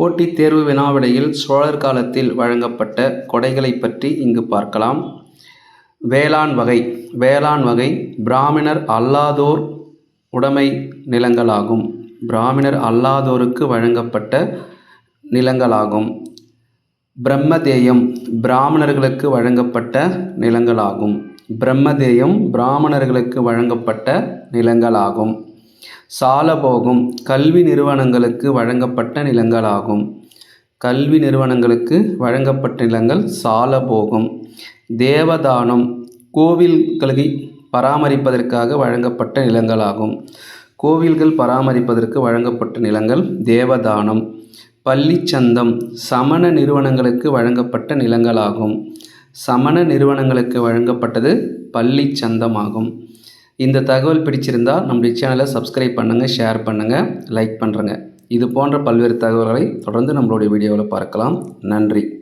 போட்டித் தேர்வு வினாவிடையில் சோழர் காலத்தில் வழங்கப்பட்ட கொடைகளை பற்றி இங்கு பார்க்கலாம். வேளாண் வகை பிராமணர் அல்லாதோர் உடைமை நிலங்களாகும். பிராமணர் அல்லாதோருக்கு வழங்கப்பட்ட நிலங்களாகும். பிரம்மதேயம் பிராமணர்களுக்கு வழங்கப்பட்ட நிலங்களாகும். பிரம்மதேயம் பிராமணர்களுக்கு வழங்கப்பட்ட நிலங்களாகும். சாலபோகம் கல்வி நிறுவனங்களுக்கு வழங்கப்பட்ட நிலங்களாகும். கல்வி நிறுவனங்களுக்கு வழங்கப்பட்ட நிலங்கள் சாலபோகம். தேவதானம் கோவில்களை பராமரிப்பதற்காக வழங்கப்பட்ட நிலங்களாகும். கோவில்கள் பராமரிப்பதற்கு வழங்கப்பட்ட நிலங்கள் தேவதானம். பள்ளிச்சந்தம் சமண நிறுவனங்களுக்கு வழங்கப்பட்ட நிலங்களாகும். சமண நிறுவனங்களுக்கு வழங்கப்பட்டது பள்ளிச்சந்தமாகும். இந்த தகவல் பிடிச்சிருந்தால் நம்முடைய சேனலை சப்ஸ்கிரைப் பண்ணுங்கள், ஷேர் பண்ணுங்கள், லைக் பண்ணுறங்க. இது போன்ற பல்வேறு தகவல்களை தொடர்ந்து நம்மளுடைய வீடியோவில் பார்க்கலாம். நன்றி.